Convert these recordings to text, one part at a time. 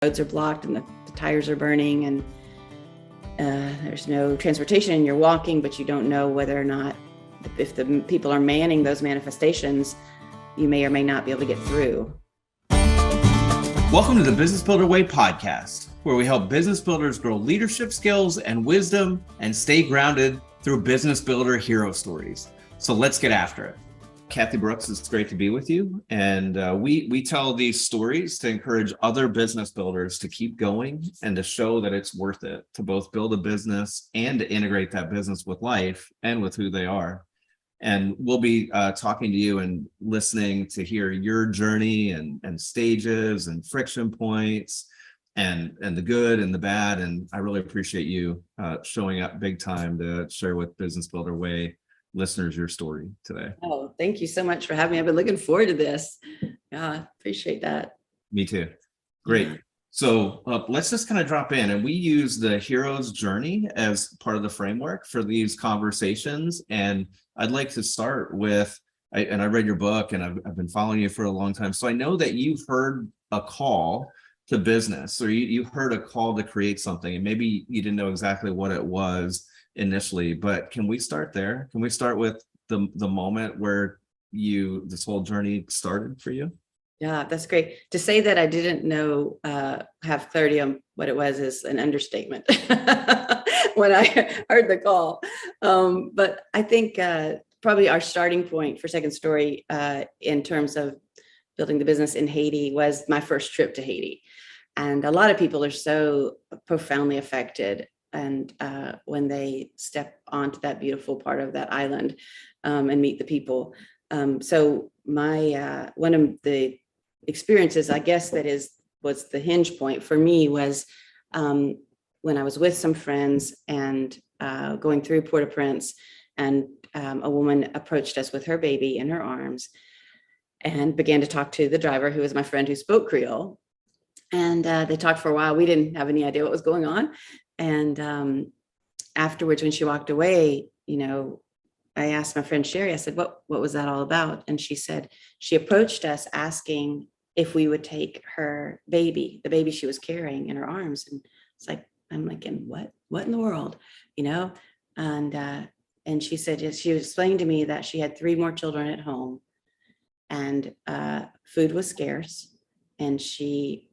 roads are blocked and the tires are burning and there's no transportation and you're walking, but you don't know whether or not, if the people are manning those manifestations, you may or may not be able to get through. Welcome to the Business Builder Way podcast, where we help business builders grow leadership skills and wisdom and stay grounded through business builder hero stories. So let's get after it. Kathy Brooks, it's great to be with you. And we tell these stories to encourage other business builders to keep going and to show that it's worth it to both build a business and to integrate that business with life and with who they are. And we'll be talking to you and listening to hear your journey and stages and friction points and the good and the bad. And I really appreciate you showing up big time to share with Business Builder Way listeners your story today. Oh, thank you so much for having me. I've been looking forward to this. Yeah, appreciate that. Me too. Great. Yeah. So let's just kind of drop in, and we use the hero's journey as part of the framework for these conversations. And I'd like to start with, I read your book and I've been following you for a long time. So I know that you've heard a call to business, or you heard a call to create something, and maybe you didn't know exactly what it was initially, but can we start there? Can we start with the moment where this whole journey started for you? Yeah, that's great. To say that I didn't know, have clarity on what it was is an understatement when I heard the call. But I think probably our starting point for Second Story in terms of building the business in Haiti was my first trip to Haiti. And a lot of people are so profoundly affected and when they step onto that beautiful part of that island and meet the people. So my one of the experiences, I guess, was the hinge point for me was when I was with some friends and going through Port-au-Prince, and a woman approached us with her baby in her arms and began to talk to the driver, who was my friend who spoke Creole. And they talked for a while. We didn't have any idea what was going on. And afterwards, when she walked away, I asked my friend Sherry, I said, what was that all about? And she said, she approached us asking if we would take her baby, the baby she was carrying in her arms. And it's like, I'm like, in what in the world, And she said, yes, she was explaining to me that she had 3 more children at home and food was scarce. And she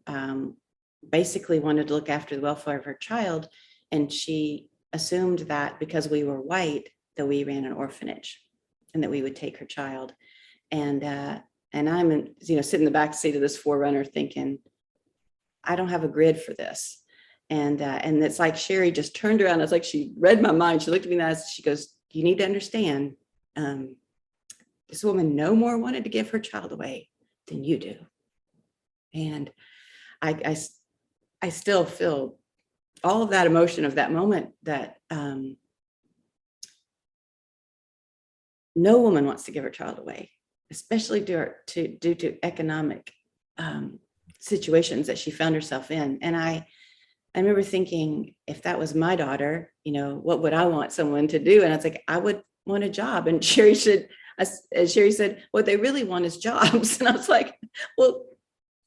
basically wanted to look after the welfare of her child. And she assumed that because we were white, that we ran an orphanage and that we would take her child. And I'm, sitting in the back seat of this 4Runner thinking, I don't have a grid for this. And it's like Sherry just turned around. It's like she read my mind. She looked at me and she goes, you need to understand, this woman no more wanted to give her child away than you do. And I still feel all of that emotion of that moment, that no woman wants to give her child away, especially due to economic situations that she found herself in. And I remember thinking, if that was my daughter, what would I want someone to do? And I was like, I would want a job. And Sherry said, what they really want is jobs. And I was like, well,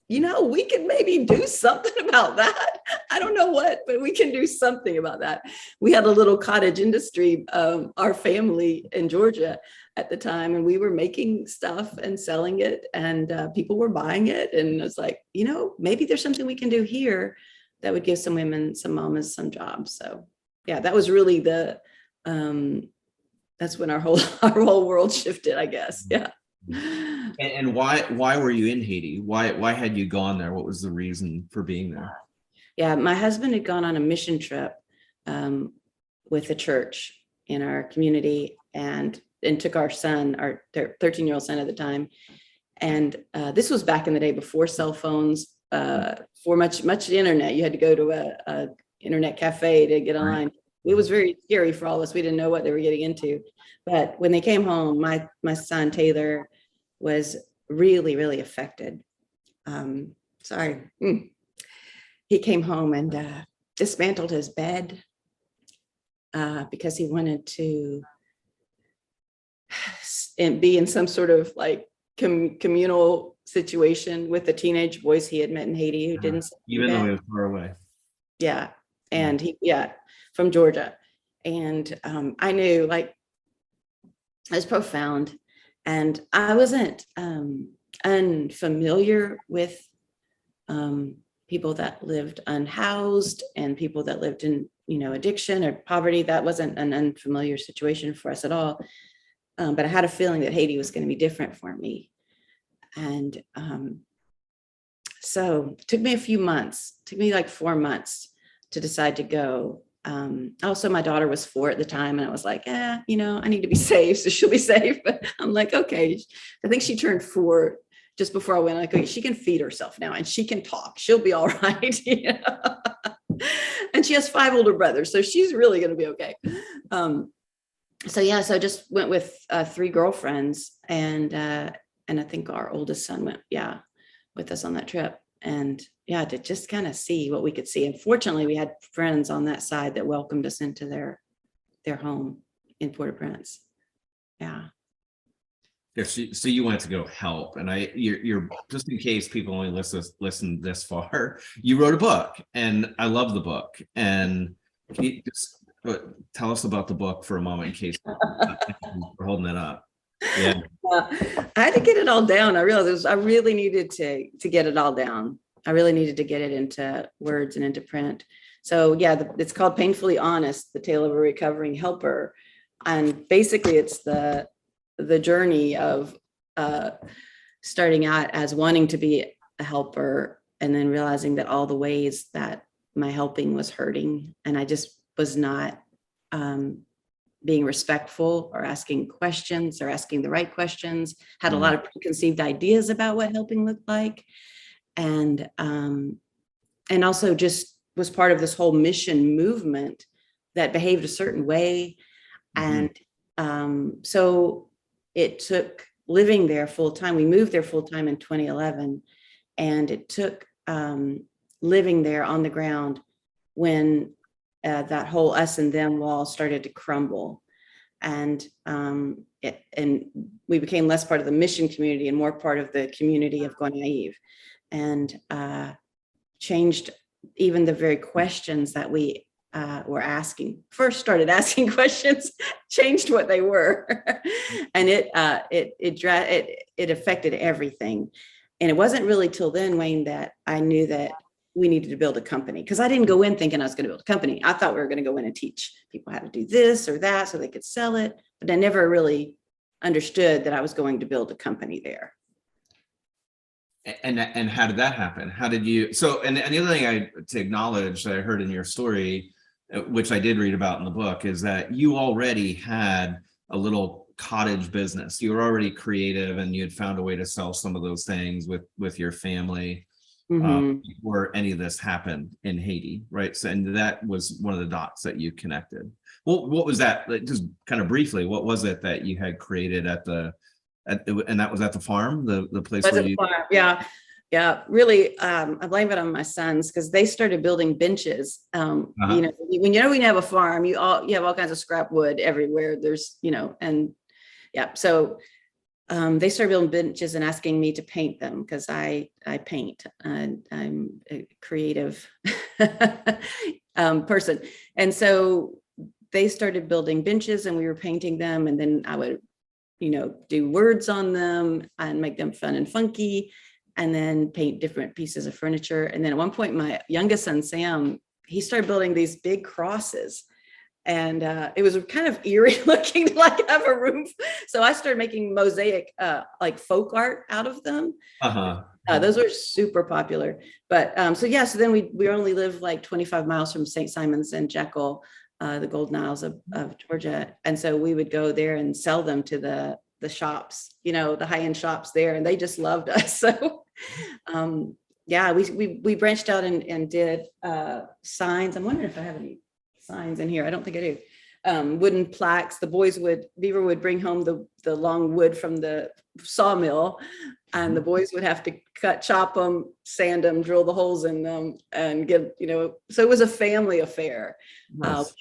we can maybe do something about that. I don't know what, but we can do something about that. We had a little cottage industry, our family in Georgia at the time, and we were making stuff and selling it, and people were buying it. And it's like, maybe there's something we can do here that would give some women, some mamas, some jobs. So yeah, that was really that's when our whole world shifted, I guess. Yeah. And why were you in Haiti? Why had you gone there? What was the reason for being there? Yeah, my husband had gone on a mission trip with a church in our community and took our son, our 13-year-old son at the time. And this was back in the day before cell phones, for much internet. You had to go to a internet cafe to get online. Right. It was very scary for all of us. We didn't know what they were getting into. But when they came home, my son Taylor was really, really affected. He came home and dismantled his bed because he wanted to be in some sort of like communal situation with the teenage boys he had met in Haiti who didn't speak Even though Spanish. he was far away. Yeah. And from Georgia. And I knew, like, it was profound. And I wasn't unfamiliar with people that lived unhoused and people that lived in, addiction or poverty. That wasn't an unfamiliar situation for us at all. But I had a feeling that Haiti was going to be different for me. And so it took me a few months, took me like 4 months to decide to go. Also, my daughter was 4 at the time, and I was like, I need to be safe, so she'll be safe. But I'm like, okay, I think she turned 4 just before I went. Like, okay, she can feed herself now, and she can talk. She'll be all right. And she has 5 older brothers, so she's really going to be okay. So I just went with 3 girlfriends, and I think our oldest son went, with us on that trip. And to just kind of see what we could see. And fortunately, we had friends on that side that welcomed us into their home in Port-au-Prince. Yeah. Yeah, so you wanted to go help, and you're just in case people only listen this far, you wrote a book, and I love the book. And can you just tell us about the book for a moment, in case we're holding it up? Yeah. I had to get it all down. I realized I really needed to get it all down. I really needed to get it into words and into print. So it's called Painfully Honest, The Tale of a Recovering Helper. And basically it's the journey of starting out as wanting to be a helper, and then realizing that all the ways that my helping was hurting, and I just was not being respectful or asking questions or asking the right questions, had a lot of preconceived ideas about what helping looked like. And also just was part of this whole mission movement that behaved a certain way. And so it took living there full time. We moved there full time in 2011. And it took living there on the ground when that whole us and them wall started to crumble. And we became less part of the mission community and more part of the community of Gonaive, and changed even the very questions that we were asking. First started asking questions, changed what they were. And it affected everything. And it wasn't really till then, Wayne, that I knew that we needed to build a company, because I didn't go in thinking I was going to build a company. I thought we were going to go in and teach people how to do this or that so they could sell it. But I never really understood that I was going to build a company there. And how did that happen? How did you, and the other thing to acknowledge that I heard in your story, which I did read about in the book, is that you already had a little cottage business. You were already creative, and you had found a way to sell some of those things with your family. Before any of this happened in Haiti, right? So, and that was one of the dots that you connected. Well, what was that? Just kind of briefly, what was it that you had created and that was at the farm, the place where you? Farm. Yeah. Really, I blame it on my sons, because they started building benches. When you have a farm, you have all kinds of scrap wood everywhere. There's, so. They started building benches and asking me to paint them, because I paint, and I'm a creative person. And so they started building benches, and we were painting them. And then I would, do words on them and make them fun and funky, and then paint different pieces of furniture. And then at one point, my youngest son, Sam, he started building these big crosses. And it was kind of eerie looking to have a room. So I started making mosaic, like folk art out of them. Those were super popular. But so then we only live like 25 miles from St. Simon's and Jekyll, the Golden Isles of Georgia. And so we would go there and sell them to the shops, the high-end shops there. And they just loved us. So we branched out and did signs. I'm wondering if I have any signs in here. I don't think I do. Wooden plaques. Beaver would bring home the long wood from the sawmill, and the boys would have to chop them, sand them, drill the holes in them, and get, so it was a family affair. Nice.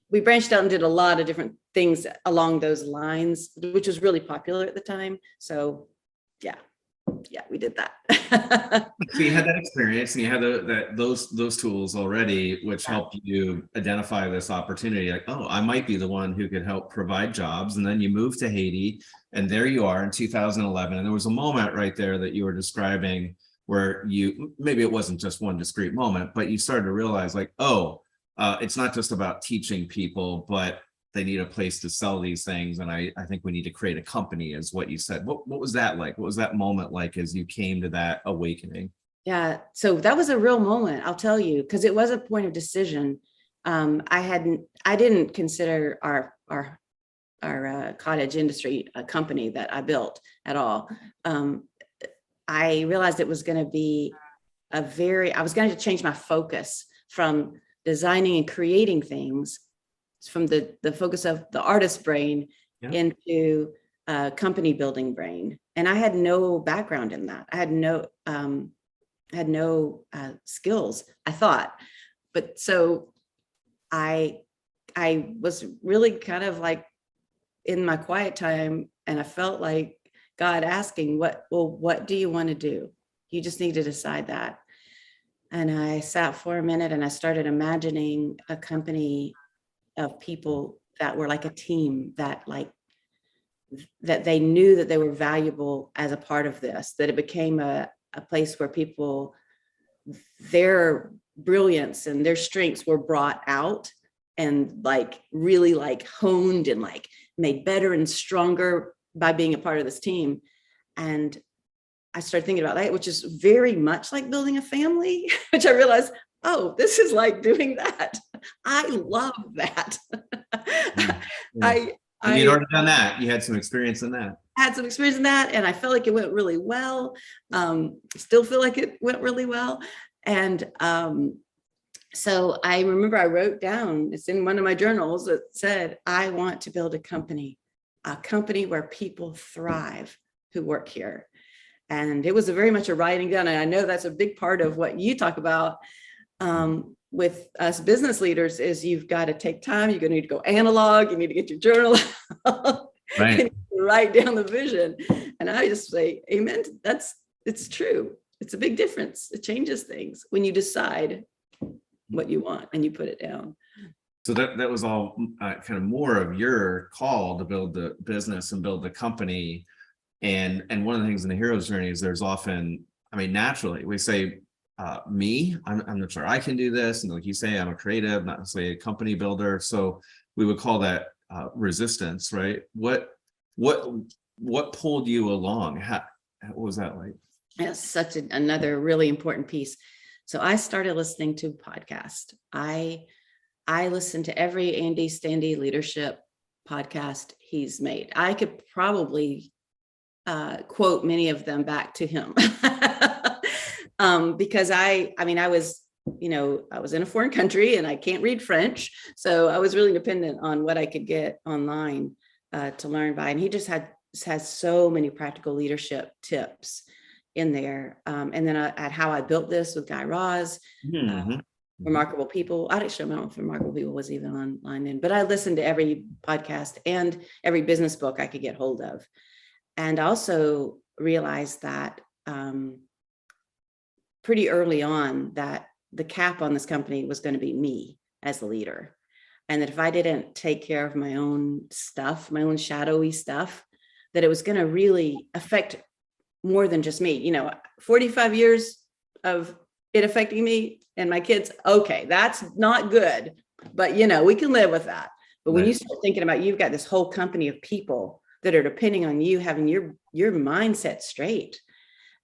We branched out and did a lot of different things along those lines, which was really popular at the time. So yeah, we did that. So you had that experience and you had those tools already, which helped you identify this opportunity. Like, oh, I might be the one who could help provide jobs. And then you moved to Haiti, and there you are in 2011. And there was a moment right there that you were describing where you, maybe it wasn't just one discrete moment, but you started to realize like, oh, it's not just about teaching people, but they need a place to sell these things. And I think we need to create a company, is what you said. What was that like? What was that moment like as you came to that awakening? Yeah. So that was a real moment, I'll tell you, because it was a point of decision. I didn't consider our cottage industry a company that I built at all. I realized it was going to be I was going to change my focus from designing and creating things, from the focus of the artist brain into company building brain. And I had no background in that. I had no skills, I thought. But so I was really kind of like in my quiet time, and I felt like God asking, what do you want to do? You just need to decide that. And I sat for a minute and I started imagining a company of people that were like a team, that they knew that they were valuable as a part of this, that it became a place where people, their brilliance and their strengths were brought out and like really like honed and like made better and stronger by being a part of this team. And I started thinking about that, which is very much like building a family, which I realized, oh, this is like doing that. I love that. Yeah. And you'd already done that. You had some experience in that. Had some experience in that, and I felt like it went really well. Still feel like it went really well. And so I remember I wrote down, it's in one of my journals, that said, I want to build a company where people thrive who work here. And it was very much a writing down. And I know that's a big part of what you talk about with us business leaders, is you've got to take time. You're going to need to go analog. You need to get your journal, right. Write down the vision. And I just say, amen. It's true. It's a big difference. It changes things when you decide what you want and you put it down. So that was all kind of more of your call to build the business and build the company. And one of the things in the hero's journey is there's often, I mean, naturally we say, I'm not sure I can do this. And like you say, I'm a creative, not necessarily a company builder. So we would call that resistance, right? What pulled you along? What was that like? That's such another really important piece. So I started listening to podcasts. I listened to every Andy Standy leadership podcast he's made. I could probably quote many of them back to him because I was in a foreign country and I can't read French. So I was really dependent on what I could get online to learn by. And he just has so many practical leadership tips in there. And then at How I Built This with Guy Raz, Remarkable People. I didn't know if Remarkable People was even online then, but I listened to every podcast and every business book I could get hold of. And also realized that pretty early on that the cap on this company was going to be me as the leader. And that if I didn't take care of my own stuff, my own shadowy stuff, that it was going to really affect more than just me. 45 years of it affecting me and my kids. Okay, that's not good, but we can live with that. But when you start thinking about, you've got this whole company of people that are depending on you having your mindset straight,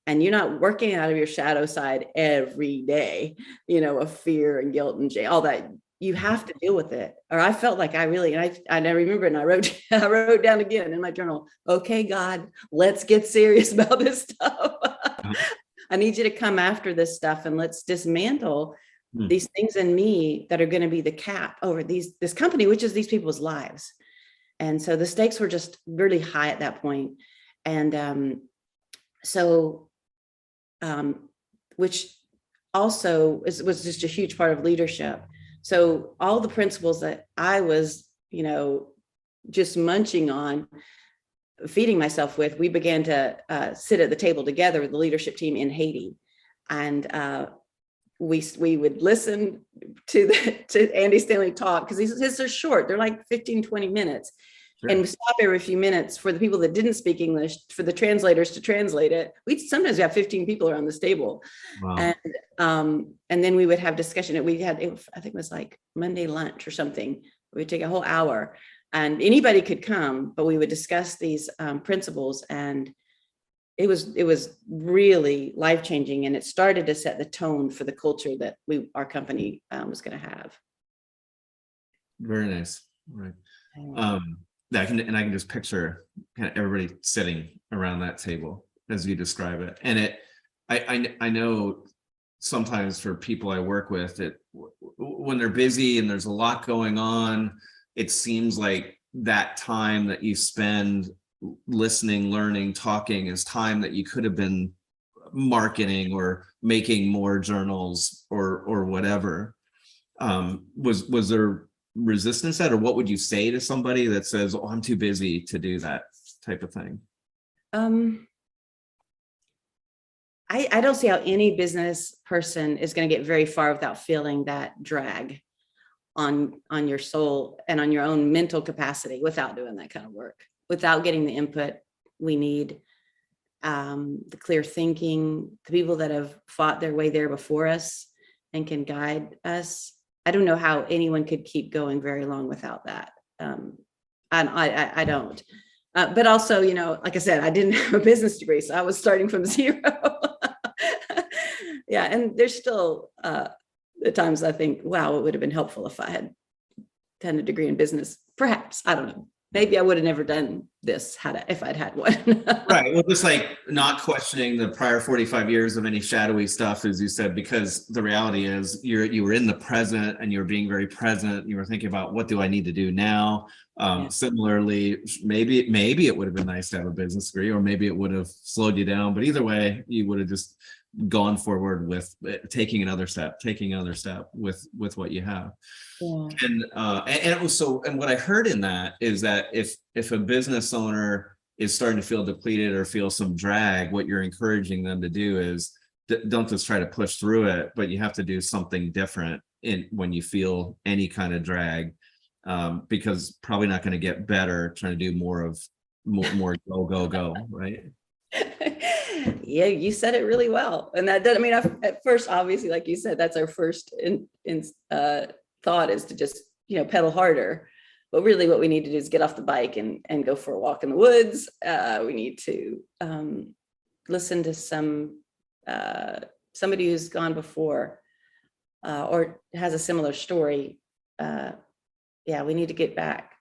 and you're not working out of your shadow side every day, of fear and guilt and all that. You have to deal with it. Or I felt like I remember, and I wrote down again in my journal, okay, God, let's get serious about this stuff. I need you to come after this stuff, and let's dismantle these things in me that are going to be the cap over this company, which is these people's lives. And so the stakes were just really high at that point. And which also was just a huge part of leadership. So all the principles that I was, just munching on, feeding myself with, we began to sit at the table together with the leadership team in Haiti. And we would listen to Andy Stanley talk, because his are short. They're like 15, 20 minutes. Sure. And we stop every few minutes for the people that didn't speak English, for the translators to translate it. We sometimes have 15 people around this table. Wow. And then we would have discussion. I think it was like Monday lunch or something. We would take a whole hour, and anybody could come, but we would discuss these principles, and it was really life-changing, and it started to set the tone for the culture that our company was going to have. Very nice. Right. I can just picture kind of everybody sitting around that table as you describe it. And I know sometimes for people I work with, when they're busy and there's a lot going on, it seems like that time that you spend listening, learning, talking is time that you could have been marketing or making more journals or whatever. Was there resistance to that, or what would you say to somebody that says, "Oh, I'm too busy to do that" type of thing? I don't see how any business person is going to get very far without feeling that drag on your soul and on your own mental capacity, without doing that kind of work, without getting the input we need, the clear thinking, the people that have fought their way there before us and can guide us. I don't know how anyone could keep going very long without that. And I don't. But also, like I said, I didn't have a business degree, so I was starting from zero. Yeah, and there's still at times I think, wow, it would have been helpful if I had done a degree in business. Perhaps, I don't know. Maybe I would have never done this if I'd had one. Right. Well, just like not questioning the prior 45 years of any shadowy stuff, as you said, because the reality is you were in the present and you were being very present. You were thinking about, what do I need to do now? Similarly, maybe it would have been nice to have a business degree, or maybe it would have slowed you down. But either way, you would have just gone forward with taking another step with what you have. Yeah. And it was and what I heard in that is that if a business owner is starting to feel depleted or feel some drag, what you're encouraging them to do is don't just try to push through it, but you have to do something different when you feel any kind of drag, because probably not going to get better trying to do more go, right? Yeah, you said it really well. And that doesn't mean, at first, obviously, like you said, that's our first thought, is to just, pedal harder. But really what we need to do is get off the bike and go for a walk in the woods. We need to listen to somebody who's gone before or has a similar story. We need to get back,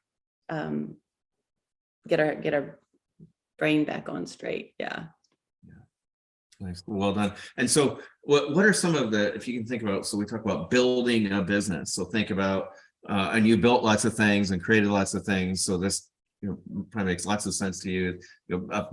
get our brain back on straight. Yeah. Nice. Well done. And so what are some of if you can think about, so we talk about building a business. So think about, and you built lots of things and created lots of things. So this probably makes lots of sense to you.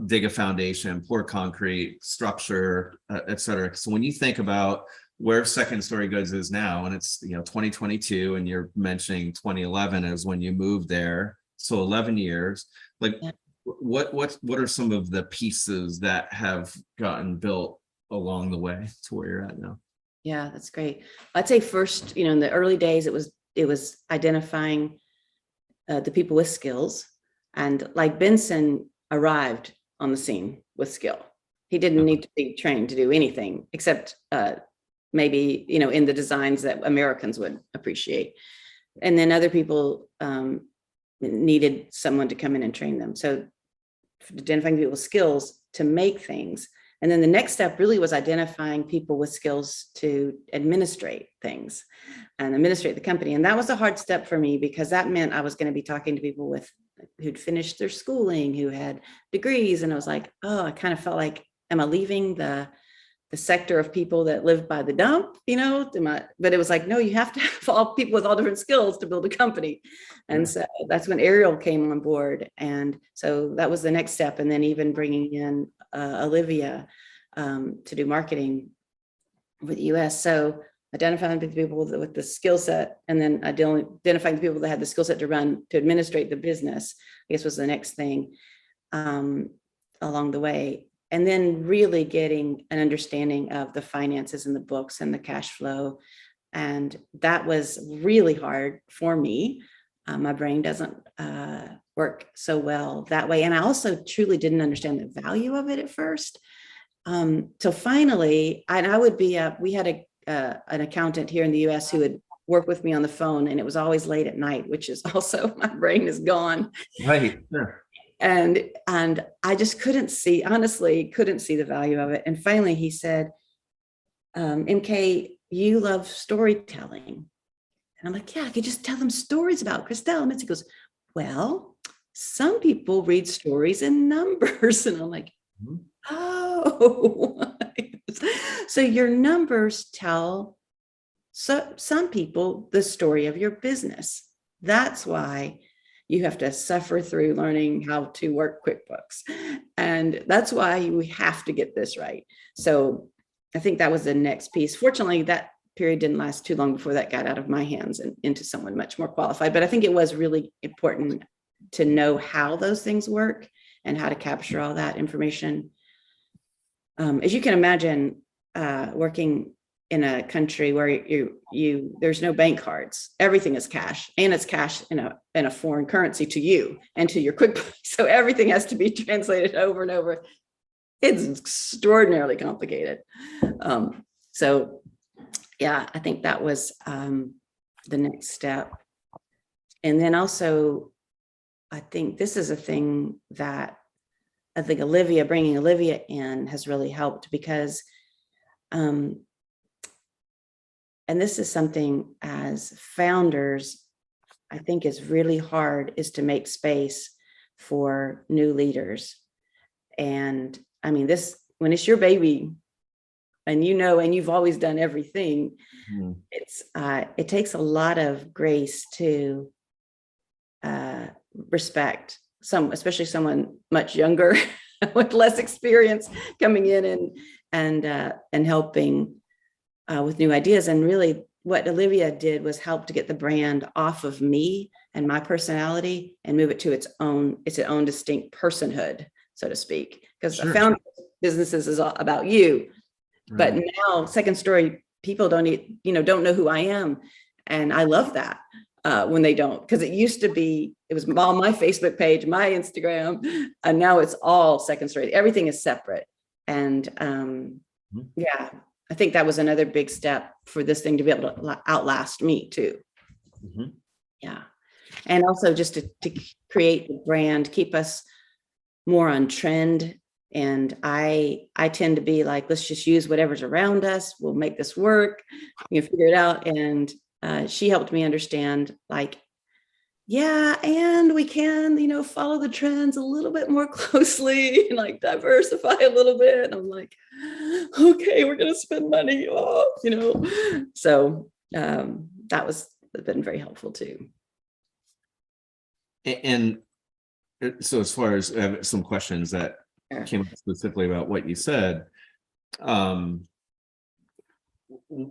Dig a foundation, pour concrete, structure, et cetera. So when you think about where Second Story Goods is now, and it's 2022, and you're mentioning 2011 as when you moved there, so 11 years, like. Yeah. What are some of the pieces that have gotten built along the way to where you're at now? Yeah, that's great. I'd say first, in the early days, it was identifying the people with skills, and like Benson arrived on the scene with skill. He didn't need to be trained to do anything except maybe in the designs that Americans would appreciate, and then other people needed someone to come in and train them. So identifying people's skills to make things. And then the next step really was identifying people with skills to administrate things and administrate the company. And that was a hard step for me, because that meant I was going to be talking to people who'd finished their schooling, who had degrees. And I was like, oh, I kind of felt like, am I leaving the sector of people that live by the dump, but it was like, no, you have to have all people with all different skills to build a company. And so that's when Ariel came on board. And so that was the next step. And then even bringing in Olivia to do marketing with the US. So identifying the people with the skill set, and then identifying the people that had the skill set to administrate the business, I guess, was the next thing. um, along the way. And then really getting an understanding of the finances and the books and the cash flow. And that was really hard for me. My brain doesn't work so well that way. And I also truly didn't understand the value of it at first. So finally, and I would be, we had an accountant here in the US who would work with me on the phone, and it was always late at night, which is also, my brain is gone. Right. Sure. And I just honestly couldn't see the value of it. And finally he said, MK, you love storytelling. And I'm like, yeah, I could just tell them stories about Christelle. And he goes, well, some people read stories in numbers. And I'm like, oh, so your numbers tell some people the story of your business. That's why you have to suffer through learning how to work QuickBooks. And that's why we have to get this right. So I think that was the next piece. Fortunately, that period didn't last too long before that got out of my hands and into someone much more qualified. But I think it was really important to know how those things work and how to capture all that information. As you can imagine, working in a country where there's no bank cards, everything is cash, and it's cash in a foreign currency to you and to your QuickBooks. So everything has to be translated over and over. It's extraordinarily complicated. So yeah, I think that was the next step. And then also, I think this is a thing that I think bringing Olivia in has really helped, because and this is something as founders, I think is really hard, is to make space for new leaders. And I mean, when it's your baby and and you've always done everything, it takes a lot of grace to respect especially someone much younger with less experience coming in and helping with new ideas. And really what Olivia did was help to get the brand off of me and my personality and move it to its own distinct personhood, so to speak, because I found businesses is all about you. Right. But now Second Story people don't know who I am. And I love that when they don't, because it used to be, it was all my Facebook page, my Instagram, and now it's all Second Story. Everything is separate. And yeah, I think that was another big step for this thing to be able to outlast me too. Yeah. And also just to create the brand, keep us more on trend. And I tend to be like, let's just use whatever's around us. We'll make this work. You can figure it out. And she helped me understand, like, yeah, and we can, follow the trends a little bit more closely and like diversify a little bit. And I'm like, okay, we're going to spend money. So that was been very helpful too. And so as far as I have some questions that came up specifically about what you said, what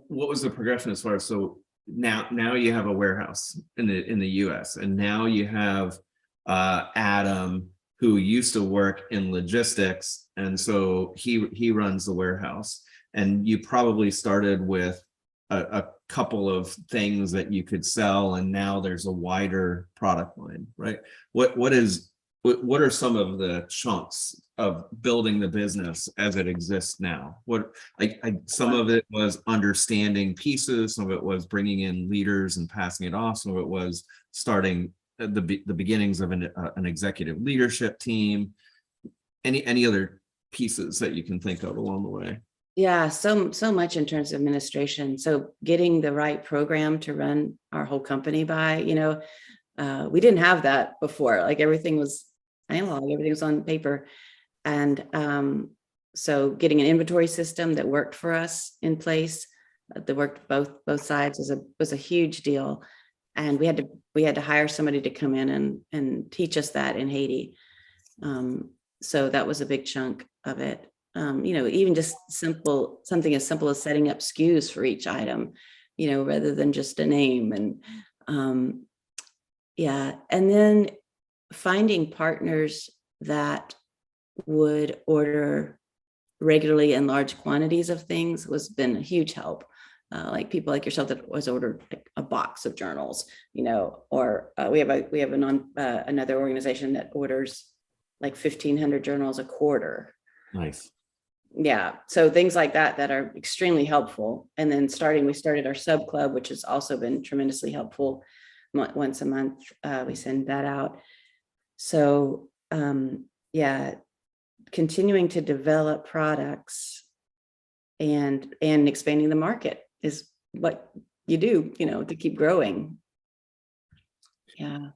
was the progression as far as, so now you have a warehouse in the US, and now you have Adam, who used to work in logistics, and so he runs the warehouse, and you probably started with a couple of things that you could sell, and now there's a wider product line, right? What are some of the chunks of building the business as it exists now? Some of it was understanding pieces, some of it was bringing in leaders and passing it off, some of it was starting the beginnings of an executive leadership team. Any other pieces that you can think of along the way? Yeah, so much in terms of administration. So getting the right program to run our whole company by, we didn't have that before. Like everything was analog, everything was on paper. And so getting an inventory system that worked for us in place, that worked both sides, was a huge deal. And we had to hire somebody to come in and teach us that in Haiti. So that was a big chunk of it. Even just something as simple as setting up SKUs for each item, rather than just a name. And yeah, and then finding partners that would order regularly in large quantities of things has been a huge help. Like people like yourself that was ordered like a box of journals, or we have another organization that orders like 1,500 journals a quarter. Nice. Yeah, so things like that are extremely helpful. And then we started our sub club, which has also been tremendously helpful. Once a month, we send that out. So yeah, continuing to develop products and expanding the market is what you do, to keep growing. Yeah.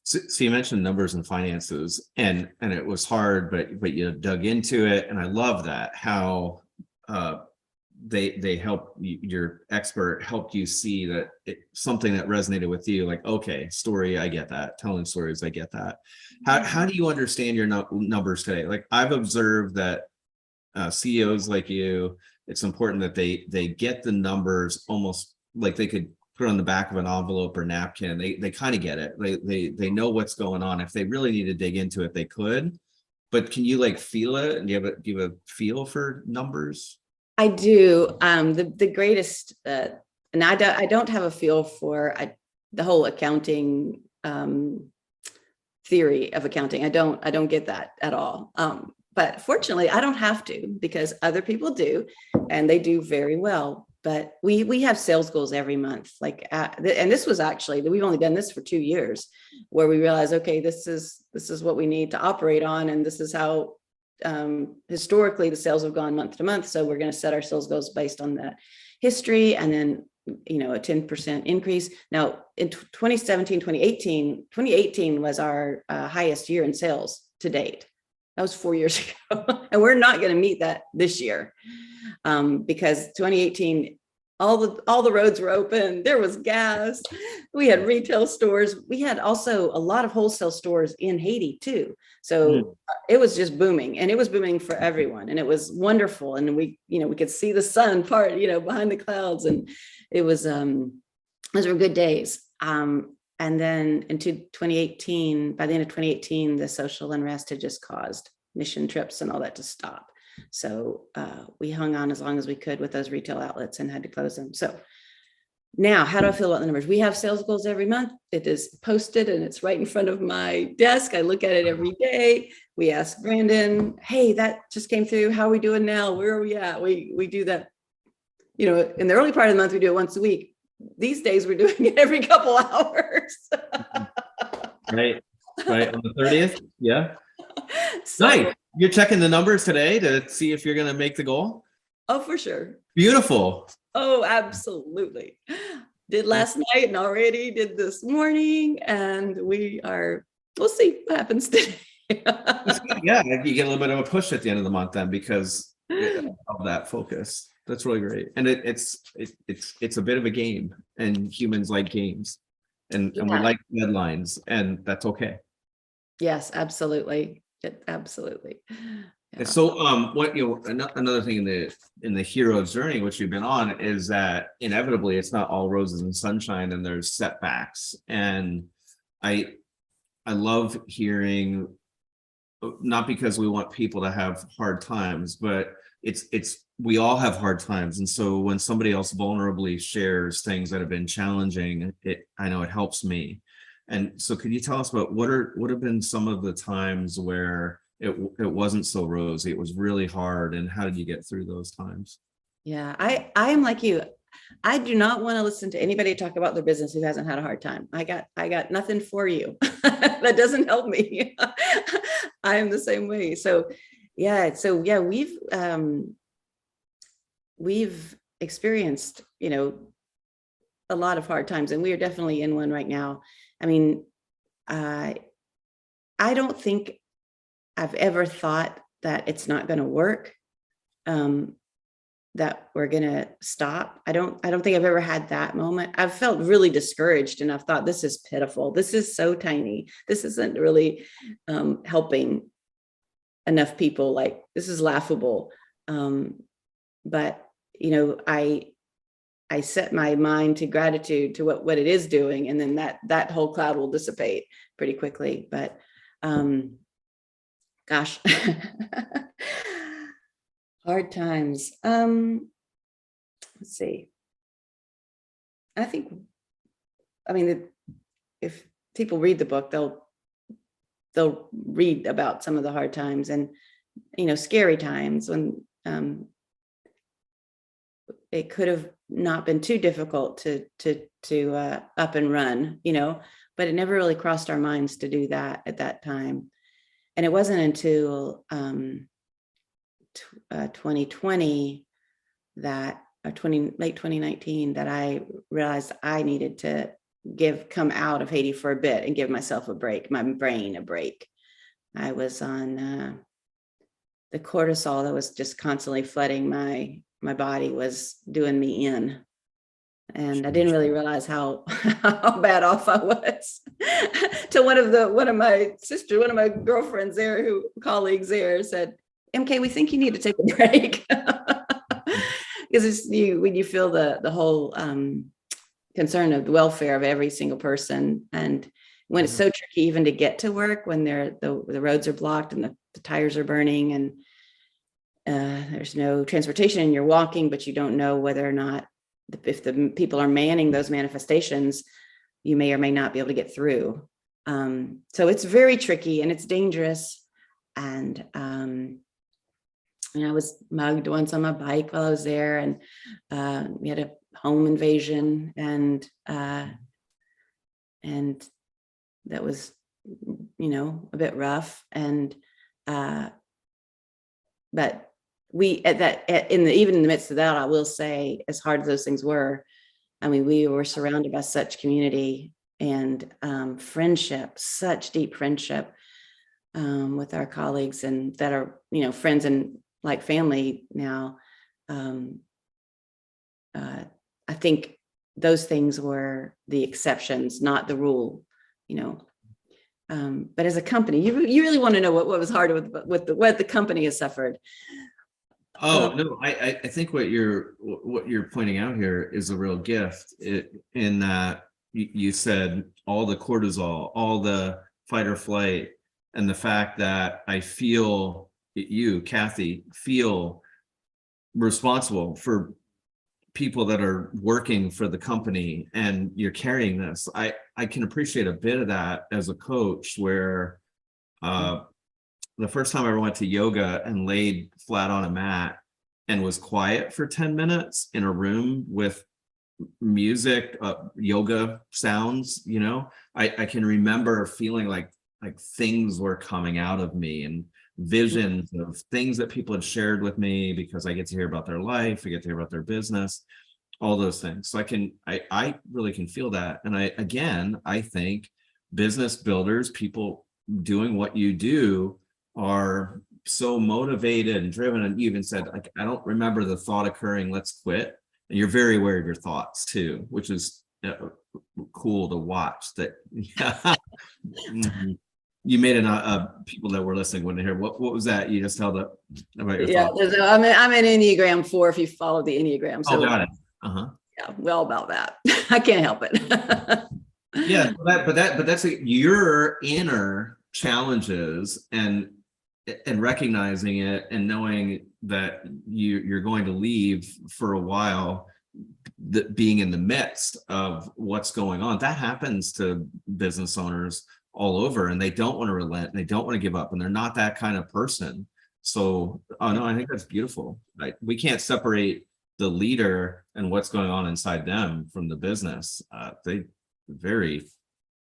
So you mentioned numbers and finances, and it was hard, but you dug into it, and I love that how they help you, your expert helped you see that something that resonated with you, like, okay, story, I get that. Telling stories, I get that. How do you understand your numbers today? Like, I've observed that CEOs like you, it's important that they get the numbers almost like they could put on the back of an envelope or napkin. They kind of get it. They know what's going on. If they really need to dig into it, they could. But can you like feel it? And do you have a feel for numbers? I do. The greatest, and I don't have a feel for the whole accounting theory of accounting. I don't get that at all. But fortunately, I don't have to, because other people do, and they do very well. But we have sales goals every month, and this was actually, we've only done this for 2 years, where we realized, okay, this is what we need to operate on, and this is how historically the sales have gone month to month. So we're going to set our sales goals based on that history, and then a 10% increase. Now in 2018 was our highest year in sales to date. That was 4 years ago. And we're not going to meet that this year, because 2018, all the roads were open. There was gas. We had retail stores. We had also a lot of wholesale stores in Haiti too. So it was just booming, and it was booming for everyone. And it was wonderful. And we could see the sun part, behind the clouds. And it was, those were good days. And then into 2018, by the end of 2018, the social unrest had just caused mission trips and all that to stop. So we hung on as long as we could with those retail outlets and had to close them. So now, how do I feel about the numbers? We have sales goals every month. It is posted and it's right in front of my desk. I look at it every day. We ask Brandon, hey, that just came through. How are we doing now? Where are we at? We do that, in the early part of the month, we do it once a week. These days we're doing it every couple hours. Right on the 30th. Yeah. So, nice. You're checking the numbers today to see if you're going to make the goal. Oh, for sure. Beautiful. Oh, absolutely. Did last night and already did this morning, and we'll see what happens today. Yeah, you get a little bit of a push at the end of the month then, because of that focus. That's really great. And it's a bit of a game, and humans like games, and we like deadlines, and that's okay. Yes, absolutely. Absolutely. Yeah. So what another thing in the hero's journey which you've been on is that inevitably it's not all roses and sunshine, and there's setbacks. And I love hearing, not because we want people to have hard times, but we all have hard times. And so when somebody else vulnerably shares things that have been challenging, I know it helps me. And so could you tell us about what have been some of the times where it wasn't so rosy, it was really hard, and how did you get through those times? Yeah, I am like you. I do not want to listen to anybody talk about their business who hasn't had a hard time. I got nothing for you. That doesn't help me. I am the same way. So yeah, we've experienced, a lot of hard times, and we are definitely in one right now. I mean, I don't think I've ever thought that it's not going to work, that we're going to stop. I don't think I've ever had that moment. I've felt really discouraged, and I've thought, this is pitiful. This is so tiny. This isn't really helping enough people. Like, this is laughable. But I set my mind to gratitude to what it is doing, and then that whole cloud will dissipate pretty quickly. But Gosh. Hard times. Let's see. I think, I mean, if people read the book, they'll read about some of the hard times and, scary times when it could have not been too difficult to up and run, but it never really crossed our minds to do that at that time. And it wasn't until 2020 late 2019 that I realized I needed to come out of Haiti for a bit and give myself a break, my brain a break. I was on the cortisol that was just constantly flooding my body was doing me in. And I didn't really realize how bad off I was till one of my girlfriends there, colleagues there, said, "MK, we think you need to take a break." Because when you feel the whole concern of the welfare of every single person, and when it's so tricky even to get to work, when the roads are blocked and the tires are burning and there's no transportation and you're walking, but you don't know whether or not, if the people are manning those manifestations, you may or may not be able to get through. So it's very tricky and it's dangerous. And I was mugged once on my bike while I was there, and we had a home invasion, and that was, a bit rough. And but even in the midst of that, I will say, as hard as those things were, I mean, we were surrounded by such community and friendship, such deep friendship with our colleagues, and that are, friends and like family now. I think those things were the exceptions, not the rule, but as a company, you really want to know what was hard with what the company has suffered. Oh, no, I think what you're pointing out here is a real gift, in that you said all the cortisol, all the fight or flight, and the fact that Kathy, feel responsible for people that are working for the company, and you're carrying this. I can appreciate a bit of that as a coach, where the first time I ever went to yoga and laid flat on a mat and was quiet for 10 minutes in a room with music, yoga sounds, I can remember feeling like things were coming out of me, and visions of things that people had shared with me, because I get to hear about their life, I get to hear about their business, all those things. So I really can feel that. And I think business builders, people doing what you do, are so motivated and driven. And you even said, I don't remember the thought occurring, let's quit. And you're very aware of your thoughts too, which is cool to watch. That you made people that were listening wouldn't hear. What was that? You just held up about your thoughts. I'm an Enneagram 4, if you follow the Enneagram. So got it. Yeah, well, about that. I can't help it. Yeah, but that's your inner challenges, and recognizing it and knowing that you're going to leave for a while, being in the midst of what's going on. That happens to business owners all over, and they don't want to relent, and they don't want to give up, and they're not that kind of person. So, no, I think that's beautiful. We can't separate the leader and what's going on inside them from the business. They very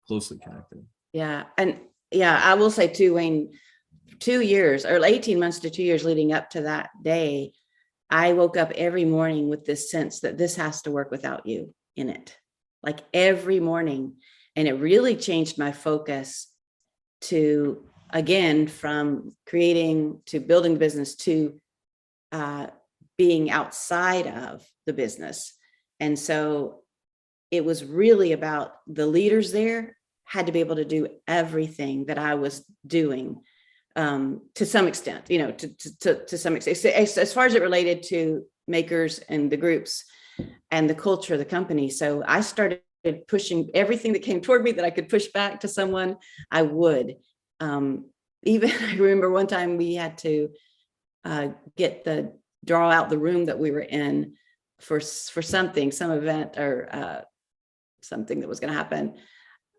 closely connected. Yeah. And I will say too, Wayne, 2 years or 18 months to 2 years leading up to that day, I woke up every morning with this sense that this has to work without you in it, like every morning. And it really changed my focus to, again, from creating to building the business to being outside of the business. And so it was really about the leaders there had to be able to do everything that I was doing, to some extent, to some extent, as far as it related to makers and the groups and the culture of the company. So I started pushing everything that came toward me that I could push back to someone, I would. even I remember one time we had to draw out the room that we were in for something, some event or something that was going to happen.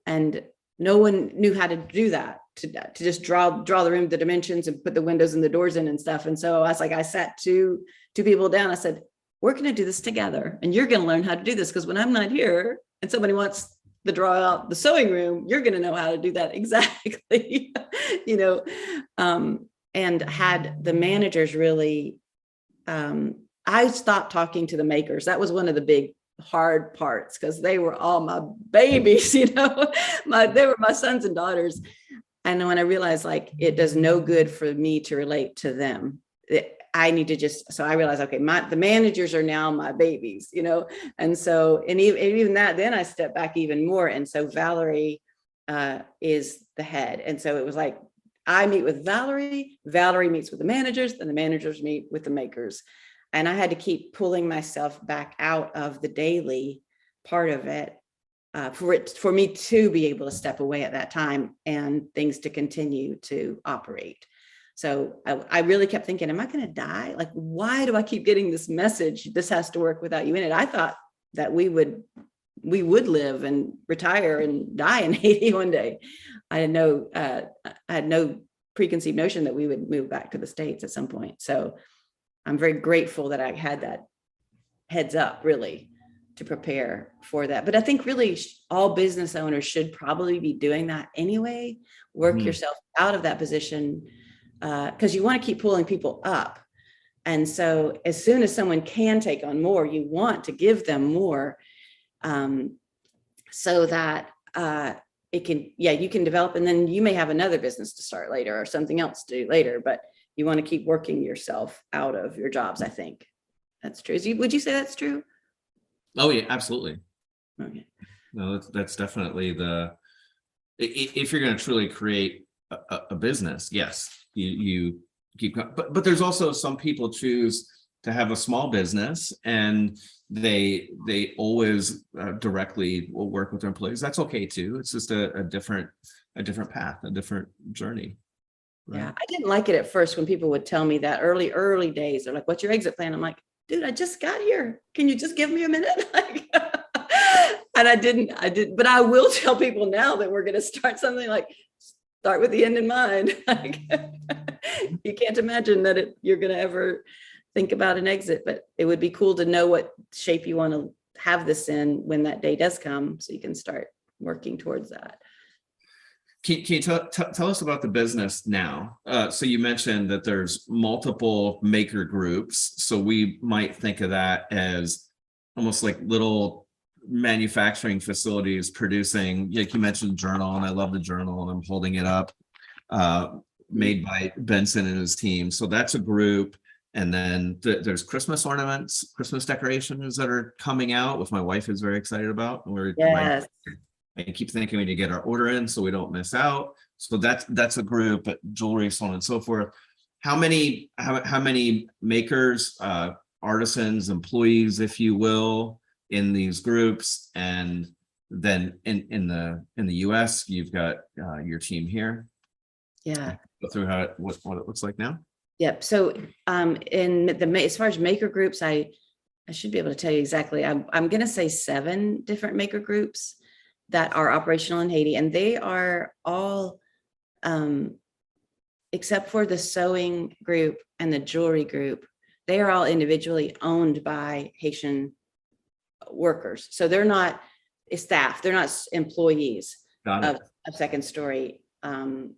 And no one knew how to do that, to just draw the room, the dimensions, and put the windows and the doors in and stuff. And so I sat two people down. I said, we're going to do this together, and you're going to learn how to do this, because when I'm not here and somebody wants to draw out the sewing room, you're going to know how to do that exactly. And had the managers really, I stopped talking to the makers. That was one of the big hard parts, because they were all my babies, they were my sons and daughters. And when I realized, like, it does no good for me to relate to them, I need to so I realized, okay, the managers are now my babies, and so, and even that, then I stepped back even more. And so Valerie is the head. And so it was like, I meet with Valerie meets with the managers, and the managers meet with the makers. And I had to keep pulling myself back out of the daily part of it for me to be able to step away at that time and things to continue to operate. So I really kept thinking, am I going to die? Like, why do I keep getting this message? This has to work without you in it. I thought that we would live and retire and die in Haiti one day. I had no preconceived notion that we would move back to the States at some point. So I'm very grateful that I had that heads up, really, to prepare for that. But I think really all business owners should probably be doing that anyway. Work yourself out of that position, because you want to keep pulling people up. And so as soon as someone can take on more, you want to give them more, so that you can develop, and then you may have another business to start later or something else to do later, but you want to keep working yourself out of your jobs. I think that's true. Would you say that's true? Oh yeah, absolutely. Okay. No, that's definitely if you're going to truly create a business, yes, you keep, but there's also some people choose to have a small business and they always directly will work with their employees. That's okay too. It's just a different path, a different journey. Right? Yeah, I didn't like it at first when people would tell me that early days. They're like, "What's your exit plan?" I'm like, "Dude, I just got here. Can you just give me a minute?" And I didn't, but I will tell people now that we're going to start something, like, start with the end in mind. Like, you can't imagine that you're going to ever think about an exit, but it would be cool to know what shape you want to have this in when that day does come, so you can start working towards that. Can you tell us about the business now? So you mentioned that there's multiple maker groups. So we might think of that as almost like little manufacturing facilities producing, like you mentioned, journal, and I love the journal, and I'm holding it up, made by Benson and his team. So that's a group. And then there's Christmas ornaments, Christmas decorations that are coming out, which my wife is very excited about. And Yes. I keep thinking we need to get our order in so we don't miss out. So that's a group, jewelry, so on and so forth. How many makers, artisans, employees, if you will, in these groups? And then in the US, you've got your team here. Yeah. Go through what it looks like now. Yep. So as far as maker groups, I should be able to tell you exactly. I'm going to say 7 different maker groups that are operational in Haiti, and they are all, except for the sewing group and the jewelry group, they are all individually owned by Haitian workers. So they're not staff, they're not employees of Second Story. And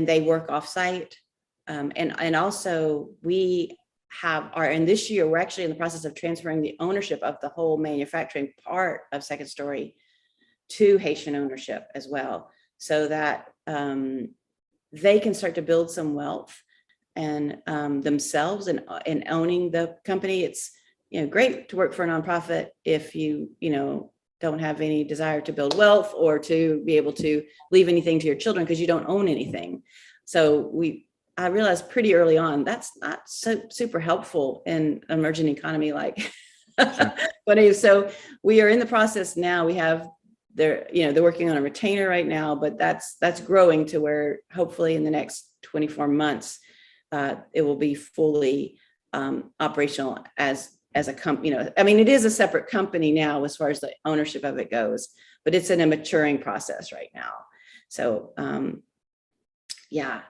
they work offsite. And also and this year, we're actually in the process of transferring the ownership of the whole manufacturing part of Second Story to Haitian ownership as well, so that they can start to build some wealth and themselves and owning the company. It's great to work for a nonprofit if you don't have any desire to build wealth or to be able to leave anything to your children because you don't own anything. So I realized pretty early on that's not super helpful in an emerging economy like. Sure. But so we are in the process now. We have they're working on a retainer right now, but that's growing to where hopefully in the next 24 months, it will be fully operational as a company. I mean, it is a separate company now as far as the ownership of it goes, but it's in a maturing process right now. So yeah.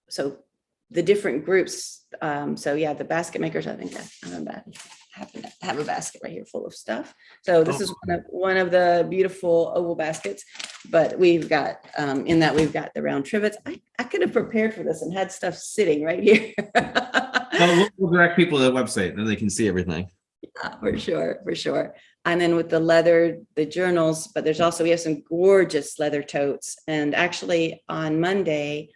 So the different groups. So yeah, the basket makers, I think I have a basket right here full of stuff. So this is one of the beautiful oval baskets, but we've got in that we've got the round trivets. I could have prepared for this and had stuff sitting right here. Well, we'll direct people to the website, then they can see everything. Yeah, for sure. And then with the leather, the journals, but we have some gorgeous leather totes. And actually on Monday,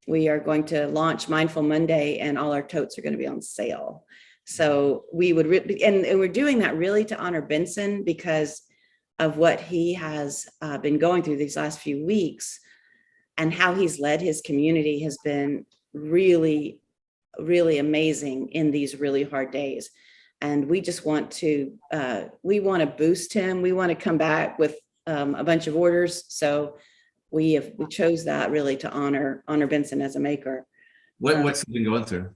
we are going to launch Mindful Monday, and all our totes are going to be on sale. So we would, and we're doing that really to honor Benson because of what he has been going through these last few weeks, and how he's led his community has been really, really amazing in these really hard days. And we just want to, boost him. We want to come back with a bunch of orders. So we chose that really to honor Benson as a maker. What's he been going through?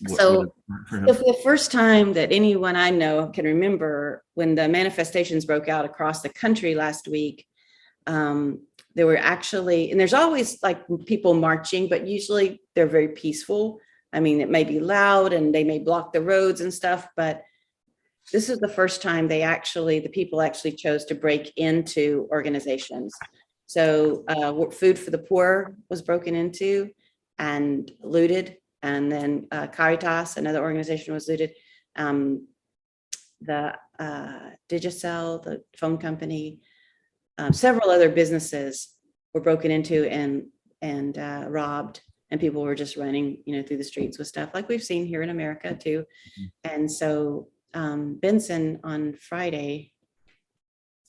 So for the first time that anyone I know can remember, when the manifestations broke out across the country last week, there were actually, and there's always like people marching, but usually they're very peaceful. I mean, it may be loud and they may block the roads and stuff, but this is the first time the people actually chose to break into organizations. So Food for the Poor was broken into and looted. And then Caritas, another organization, was looted. The Digicel, the phone company, several other businesses were broken into and robbed. And people were just running, through the streets with stuff like we've seen here in America too. And so Benson on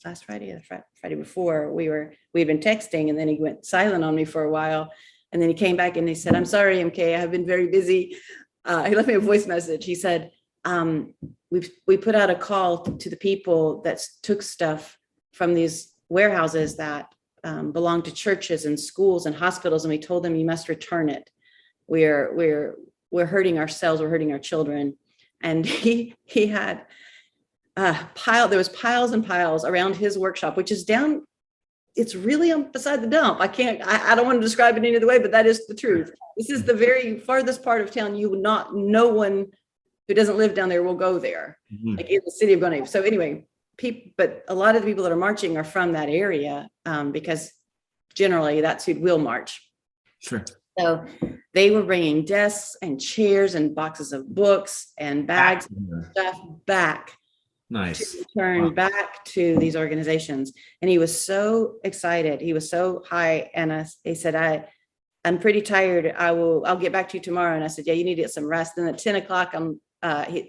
last Friday, or Friday before, we'd been texting, and then he went silent on me for a while. And then he came back and he said, "I'm sorry, MK, I have been very busy." He left me a voice message. He said, we put out a call to the people that took stuff from these warehouses that belong to churches and schools and hospitals. And we told them, you must return it. We're hurting ourselves. We're hurting our children. And he had there was piles and piles around his workshop, which is down. It's really beside the dump. I don't want to describe it any other way, but that is the truth. This is the very farthest part of town. No one who doesn't live down there will go there, like in the city of Gunny. So anyway, but a lot of the people that are marching are from that area because generally that's who will march. Sure. So they were bringing desks and chairs and boxes of books and bags and stuff back. Nice. To return back to these organizations. And he was so excited. He was so high. And he said, I'm pretty tired. I'll get back to you tomorrow. And I said, yeah, you need to get some rest. And at 10 o'clock, I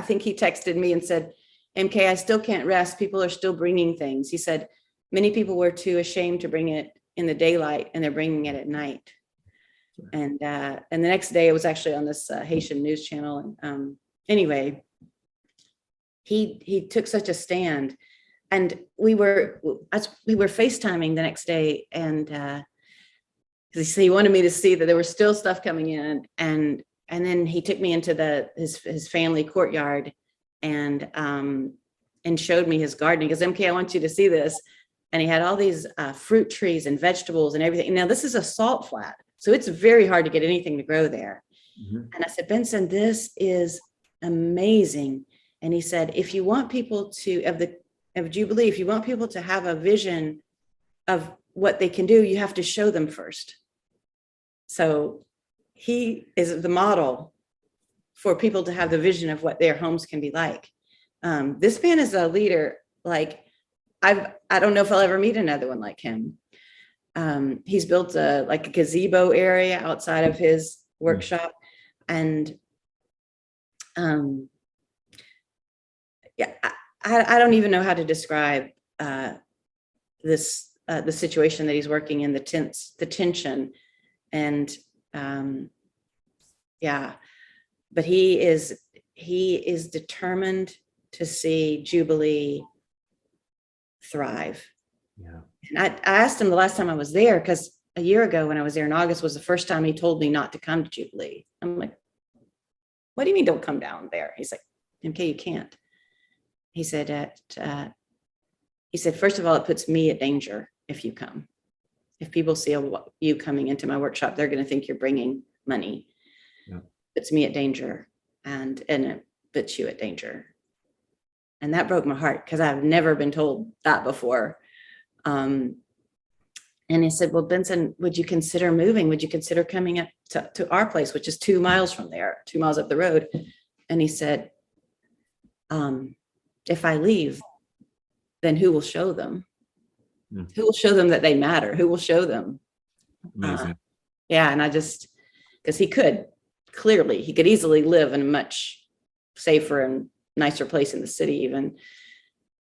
think he texted me and said, MK, I still can't rest. People are still bringing things. He said, many people were too ashamed to bring it in the daylight, and they're bringing it at night. And the next day it was actually on this Haitian news channel. And anyway, he took such a stand, and we were FaceTiming the next day, and he wanted me to see that there was still stuff coming in, and then he took me into his family courtyard and showed me his garden. He goes, MK, I want you to see this. And he had all these fruit trees and vegetables and everything. Now this is a salt flat, so it's very hard to get anything to grow there. Mm-hmm. And I said, Benson, this is amazing. And he said, if you want people of Jubilee, if you want people to have a vision of what they can do, you have to show them first. So he is the model for people to have the vision of what their homes can be like. This man is a leader. Like I don't know if I'll ever meet another one like him. He's built a gazebo area outside of his workshop, and yeah, I don't even know how to describe this the situation that he's working in, the tension, and yeah, but he is determined to see Jubilee thrive. Yeah. And I asked him the last time I was there, because a year ago when I was there in August was the first time he told me not to come to Jubilee. I'm like, what do you mean don't come down there? He's like, okay, you can't. He said, first of all, it puts me at danger if you come. If people see you coming into my workshop, they're going to think you're bringing money. Yeah. Puts me at danger, and it puts you at danger. And that broke my heart, because I've never been told that before. And he said, well, Benson, would you consider moving? Would you consider coming up to our place, which is 2 miles from there, 2 miles up the road? And he said, if I leave, then who will show them? Hmm. Who will show them that they matter? Who will show them? Amazing. Yeah. And I just, because he could easily live in a much safer and nicer place in the city even.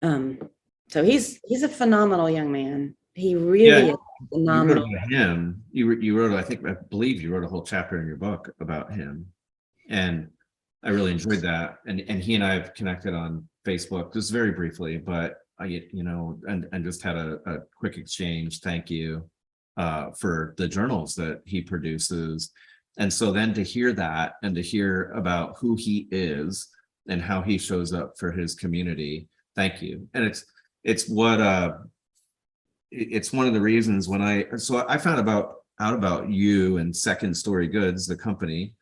So he's a phenomenal young man. He really is phenomenal. You wrote about him. You wrote, I believe you wrote a whole chapter in your book about him, and I really enjoyed that. And he and I have connected on Facebook just very briefly, but and just had a quick exchange. Thank you for the journals that he produces. And so then to hear that, and to hear about who he is and how he shows up for his community, thank you. And it's one of the reasons when I found out about you and Second Story Goods, the company,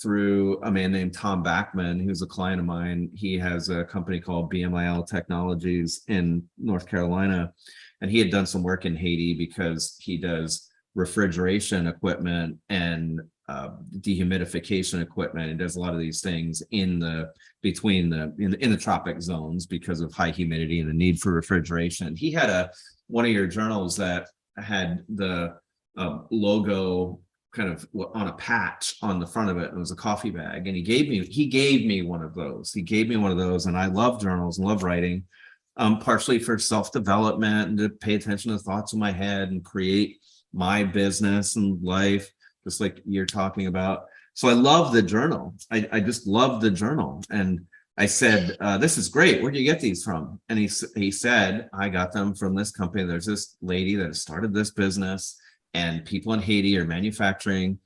through a man named Tom Backman, who's a client of mine. He has a company called BMIL Technologies in North Carolina, and he had done some work in Haiti because he does refrigeration equipment and dehumidification equipment, and does a lot of these things in the tropic zones because of high humidity and the need for refrigeration. He had one of your journals that had the logo kind of on a patch on the front of it. It was a coffee bag, and he gave me one of those. And I love journals and love writing, partially for self-development and to pay attention to the thoughts in my head and create my business and life, just like you're talking about. So I love the journal. I just love the journal. And I said, this is great. Where do you get these from? And he said, I got them from this company. There's this lady that started this business, and people in Haiti are manufacturing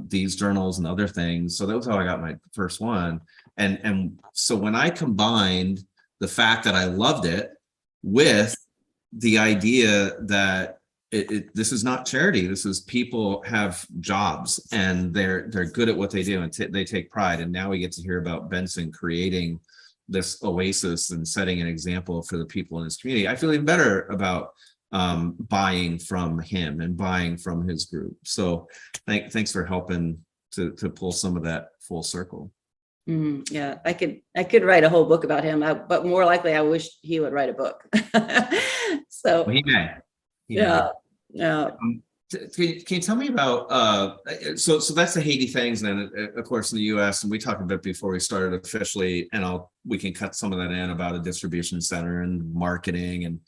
these journals and other things. So that was how I got my first one. And so when I combined the fact that I loved it with the idea that this is not charity, this is people have jobs and they're good at what they do, and they take pride. And now we get to hear about Benson creating this oasis and setting an example for the people in his community. I feel even better about buying from him and buying from his group. So thanks for helping to pull some of that full circle. Yeah, I could write a whole book about him, but more likely I wish he would write a book. So well, he may. Yeah. Can you tell me about so that's the Haiti things, and then of course in the US, and we talked a bit before we started officially, and we can cut some of that in about a distribution center and marketing. And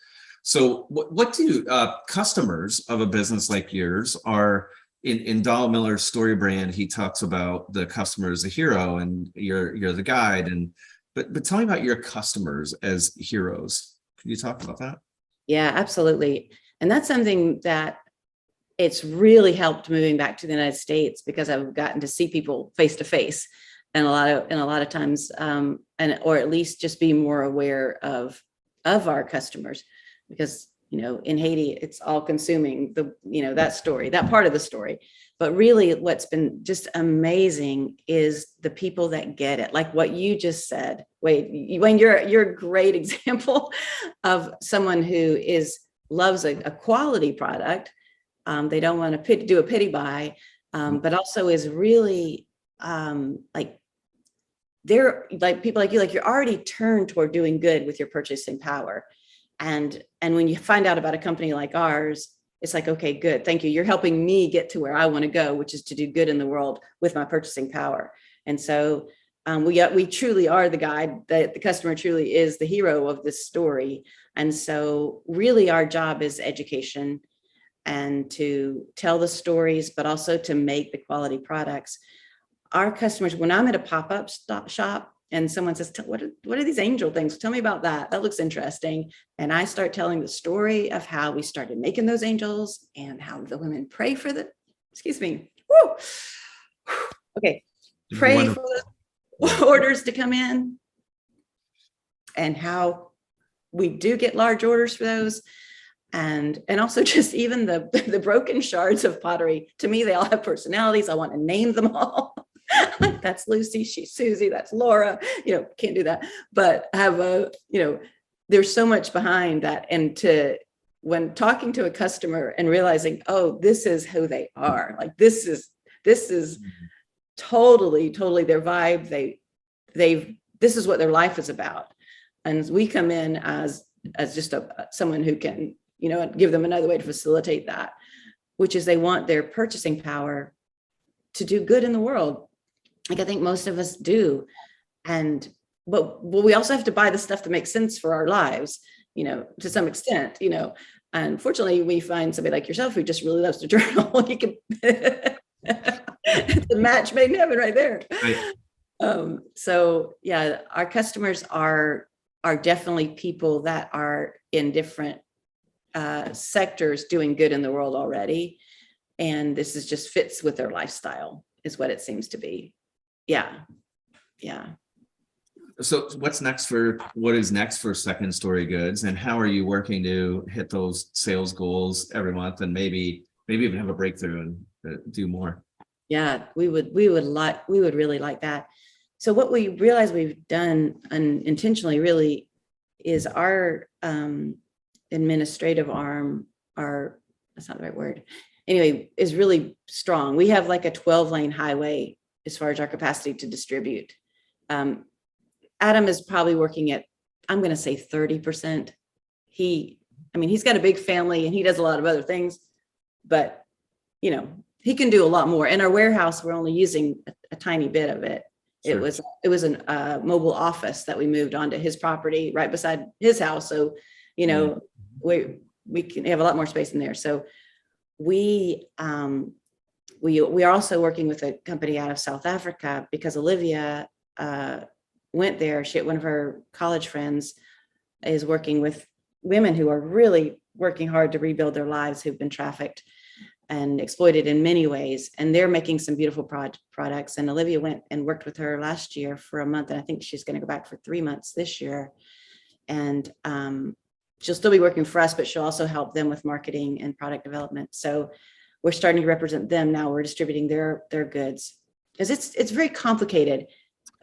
so what do customers of a business like yours are in Donald Miller's story brand? He talks about the customer as a hero, and you're the guide. But tell me about your customers as heroes. Can you talk about that? Yeah, absolutely. And that's something that it's really helped moving back to the United States, because I've gotten to see people face to face, and a lot of times, or at least just be more aware of our customers, because in Haiti it's all consuming that story, that part of the story. But really, what's been just amazing is the people that get it, like what you just said. Wayne, you're a great example of someone who loves a quality product. They don't want to do a pity buy, but also is really they're like people like you, like you're already turned toward doing good with your purchasing power. And when you find out about a company like ours, it's like, okay, good. Thank you. You're helping me get to where I want to go, which is to do good in the world with my purchasing power. And so we truly are the guide. That the customer truly is the hero of this story. And so really our job is education, and to tell the stories, but also to make the quality products. Our customers, when I'm at a pop-up shop, and someone says, what are these angel things? Tell me about that. That looks interesting. And I start telling the story of how we started making those angels and how the women pray for the, excuse me. Woo. Okay. Pray Wonderful. for the orders to come in, and how we do get large orders for those. And also just even the broken shards of pottery. To me, they all have personalities. I want to name them all. That's Lucy, she's Susie, that's Laura, can't do that. But have there's so much behind that. And when talking to a customer and realizing, oh, this is who they are. Like this is totally their vibe. This is what their life is about. And we come in as just someone who can, give them another way to facilitate that, which is they want their purchasing power to do good in the world. Like I think most of us do. But we also have to buy the stuff that makes sense for our lives, to some extent, Unfortunately, we find somebody like yourself who just really loves to journal. You can, it's a match made in heaven right there. Right. So yeah, our customers are definitely people that are in different sectors doing good in the world already. And this is just fits with their lifestyle is what it seems to be. Yeah. So what is next for Second Story Goods, and how are you working to hit those sales goals every month, and maybe even have a breakthrough and do more? Yeah, we would really like that. So what we realize we've done unintentionally really is our administrative arm, that's not the right word. Anyway, is really strong. We have like a 12-lane highway as far as our capacity to distribute. Adam is probably working at, I'm going to say 30%. He's got a big family and he does a lot of other things, but he can do a lot more. In our warehouse, we're only using a tiny bit of it. Sure. It was a mobile office that we moved onto his property right beside his house. So, we can have a lot more space in there. So we are also working with a company out of South Africa because Olivia went there. One of her college friends is working with women who are really working hard to rebuild their lives, who've been trafficked and exploited in many ways. And they're making some beautiful products. And Olivia went and worked with her last year for a month. And I think she's going to go back for 3 months this year. And she'll still be working for us, but she'll also help them with marketing and product development. So we're starting to represent them now. We're distributing their goods, because it's very complicated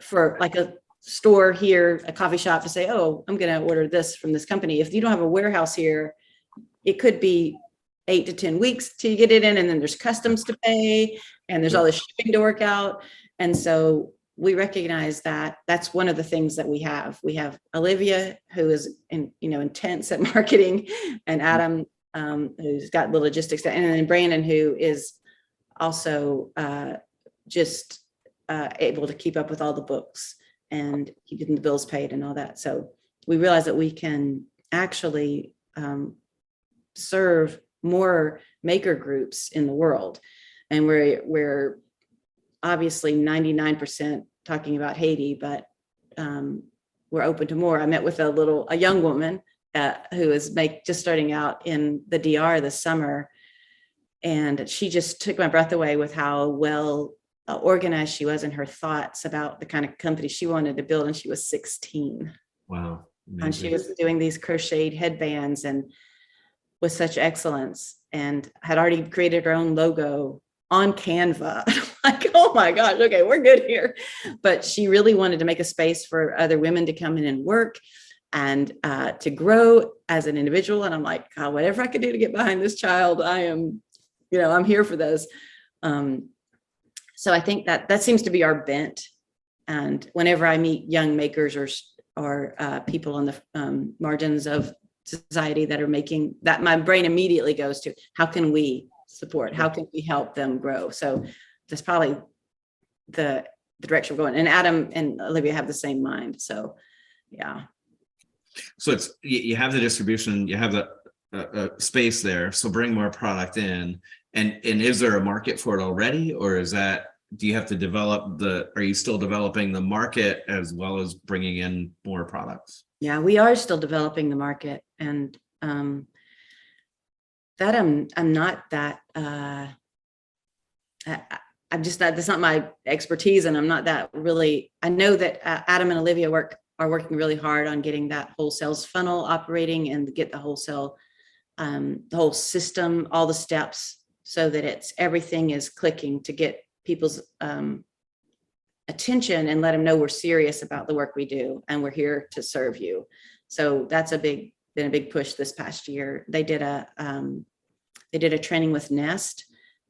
for like a store here, a coffee shop, to say, oh, I'm going to order this from this company. If you don't have a warehouse here, it could be 8 to 10 weeks till you get it in, and then there's customs to pay, and there's all this shipping to work out. And so we recognize that that's one of the things that we have. We have Olivia, who is intense at marketing, and Adam, who's got the logistics, and then Brandon, who is also just able to keep up with all the books and keeping the bills paid and all that. So we realize that we can actually serve more maker groups in the world. And we're obviously 99% talking about Haiti, but we're open to more. I met with a young woman who is just starting out in the DR this summer. And she just took my breath away with how well organized she was in her thoughts about the kind of company she wanted to build. And she was 16. Wow. Amazing. And she was doing these crocheted headbands and with such excellence, and had already created her own logo on Canva. Like, oh my gosh, okay, we're good here. But she really wanted to make a space for other women to come in and work and to grow as an individual. And I'm like, God, whatever I could do to get behind this child, I'm here for this. So I think that seems to be our bent. And whenever I meet young makers or people on the margins of society that are making that, my brain immediately goes to, how can we support? How can we help them grow? So that's probably the direction we're going. And Adam and Olivia have the same mind. So, yeah. So it's, you have the distribution, you have the space there. So bring more product in. And is there a market for it already? Or is that do you have to develop are you still developing the market as well as bringing in more products? Yeah, we are still developing the market, and that I'm not that I'm just not, that's not my expertise, and I'm not that really. I know that Adam and Olivia are working really hard on getting that whole sales funnel operating and get the wholesale, the whole system, all the steps, so that everything is clicking to get people's attention and let them know we're serious about the work we do and we're here to serve you. So that's been a big push this past year. They did a training with Nest.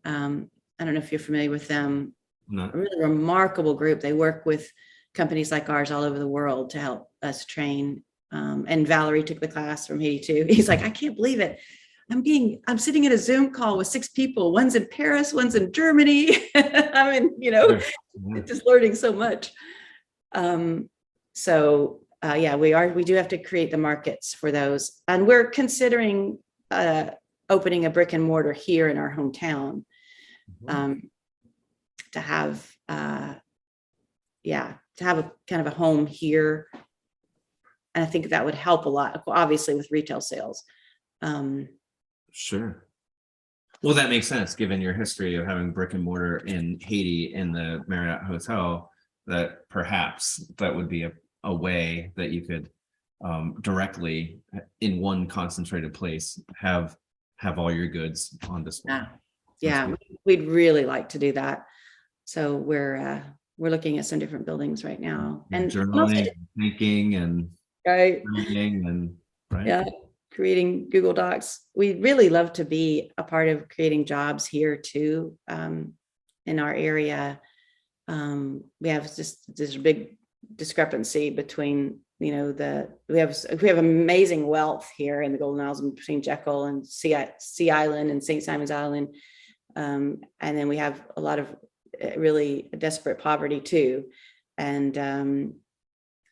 I don't know if you're familiar with them. No. A really remarkable group. They work with companies like ours all over the world to help us train. And Valerie took the class from Haiti too. He's like, I can't believe it. I'm sitting in a Zoom call with 6 people. One's in Paris, one's in Germany. I mean, just learning so much. We do have to create the markets for those. And we're considering opening a brick and mortar here in our hometown, to have a kind of a home here. And I think that would help a lot, obviously, with retail sales. Sure. Well, that makes sense given your history of having brick and mortar in Haiti in the Marriott Hotel, that perhaps that would be a way that you could directly in one concentrated place have all your goods on display. Yeah, we'd really like to do that. So we're looking at some different buildings right now, and journaling, thinking, and right, reading, and right. Yeah, creating Google Docs. We'd really love to be a part of creating jobs here too, in our area. We have just this big discrepancy between, we have amazing wealth here in the Golden Isles between Jekyll and Sea Island and St. Simon's Island. And then we have a lot of really desperate poverty too. And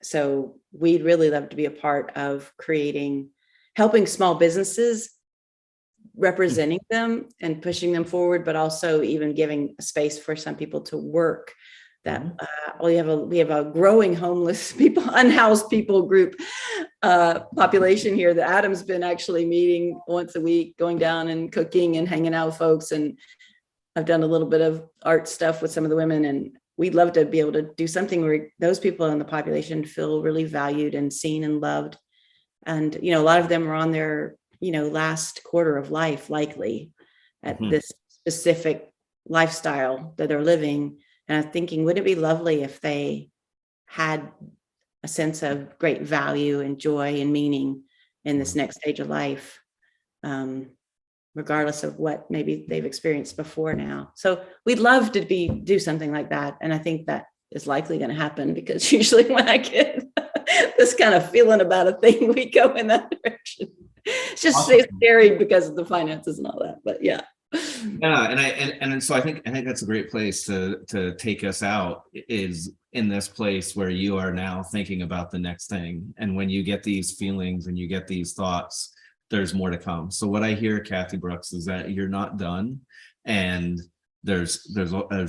so we'd really love to be a part of helping small businesses, representing them and pushing them forward, but also even giving a space for some people to work. That we have a growing homeless people, unhoused people group population here that Adam's been actually meeting once a week, going down and cooking and hanging out with folks. And I've done a little bit of art stuff with some of the women, and we'd love to be able to do something where those people in the population feel really valued and seen and loved. And, a lot of them are on their, last quarter of life, likely at this specific lifestyle that they're living. And I'm thinking, wouldn't it be lovely if they had a sense of great value and joy and meaning in this next stage of life, regardless of what maybe they've experienced before now. So we'd love to do something like that. And I think that is likely going to happen, because usually when I get this kind of feeling about a thing, we go in that direction. It's just awesome. Scary because of the finances and all that, but yeah. Yeah, and so I think that's a great place to take us out, is in this place where you are now thinking about the next thing. And when you get these feelings and you get these thoughts, there's more to come. So what I hear, Kathy Brooks, is that you're not done, and there's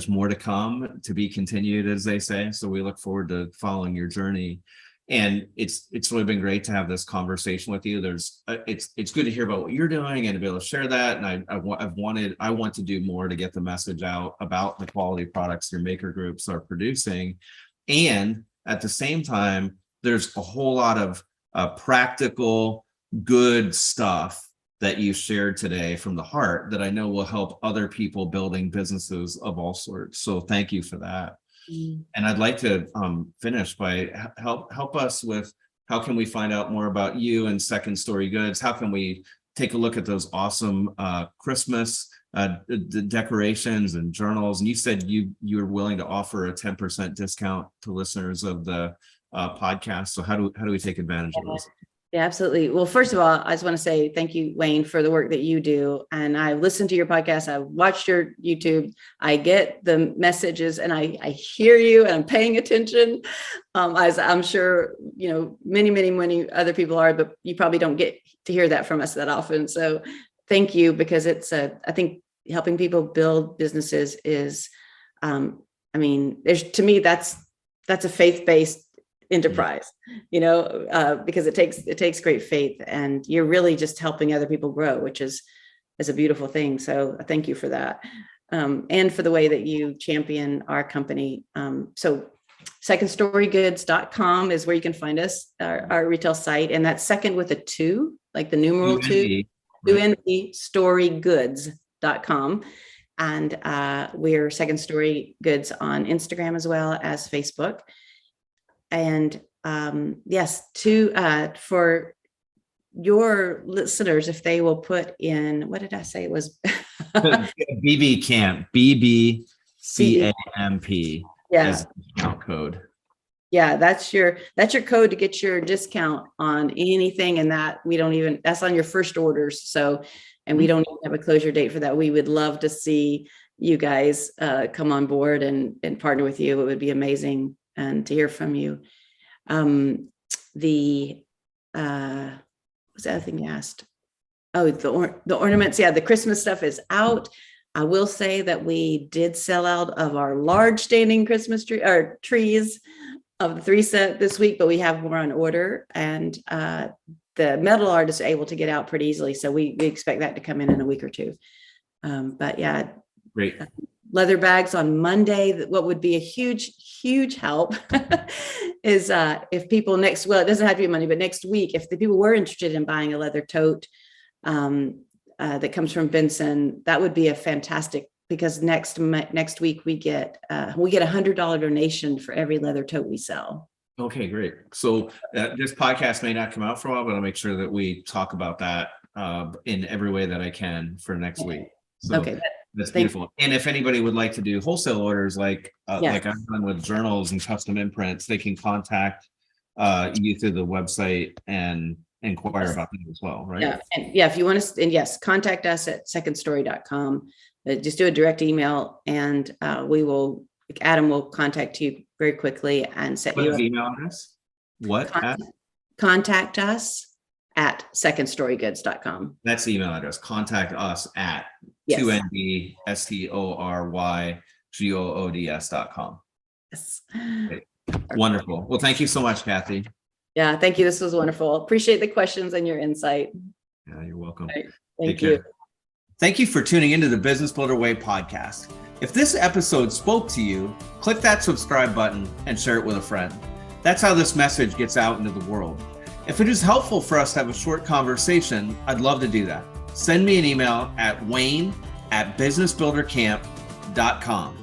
more to come, to be continued, as they say. So we look forward to following your journey. And it's really been great to have this conversation with you. It's good to hear about what you're doing and to be able to share that. And I want to do more to get the message out about the quality products your maker groups are producing. And at the same time, there's a whole lot of practical, good stuff that you shared today from the heart that I know will help other people building businesses of all sorts. So thank you for that. And I'd like to finish by help us with, how can we find out more about you and Second Story Goods? How can we take a look at those awesome Christmas decorations and journals? And you said you were willing to offer a 10% discount to listeners of the podcast. So how do we take advantage of this? Yeah, absolutely. Well, first of all, I just want to say thank you, Wayne, for the work that you do. And I listened to your podcast. I watched your YouTube. I get the messages and I hear you, and I'm paying attention, as I'm sure, many, many, many other people are, but you probably don't get to hear that from us that often. So thank you, because I think helping people build businesses is I mean, to me, that's a faith-based enterprise, because it takes great faith, and you're really just helping other people grow, which is a beautiful thing. So thank you for that. And for the way that you champion our company. So secondstorygoods.com is where you can find us, our retail site. And that's second with a 2, like the numeral 2, storygoods.com. And we're Second Story Goods on Instagram as well as Facebook. And yes, for your listeners, if they will put in, what did I say it was? BB Camp, BBCAMP. Yeah. As discount code. Yeah, that's your code to get your discount on anything, and that's on your first orders. So, and we don't even have a closure date for that. We would love to see you guys come on board and partner with you. It would be amazing, and to hear from you. What's the other thing you asked? Oh, the ornaments. Yeah, the Christmas stuff is out. I will say that we did sell out of our large standing Christmas trees of the 3 set this week, but we have more on order, and the metal art is able to get out pretty easily. So we expect that to come in a week or 2. But yeah, great. Leather bags on Monday. What would be a huge help is if people it doesn't have to be Monday, but next week, if the people were interested in buying a leather tote that comes from Benson, that would be a fantastic, because next week we get a $100 donation for every leather tote we sell. Okay, great. So this podcast may not come out for a while, but I'll make sure that we talk about that in every way that I can for next week. So okay, that's beautiful. And if anybody would like to do wholesale orders, like I've done with journals and custom imprints, they can contact you through the website and inquire about that as well, right? Yeah, and if you want to, and yes, contact us at secondstory.com. Just do a direct email, and Adam will contact you very quickly and set you up. Email address? Contact us at secondstorygoods.com. That's the email address. Contact us at 2nbstorygoods.com. Yes. Great. Wonderful. Well, thank you so much, Kathy. Yeah, thank you. This was wonderful. Appreciate the questions and your insight. Yeah, you're welcome. Right. Thank you. Thank you for tuning into the Business Builder Way podcast. If this episode spoke to you, click that subscribe button and share it with a friend. That's how this message gets out into the world. If it is helpful for us to have a short conversation, I'd love to do that. Send me an email at wayne@businessbuildercamp.com.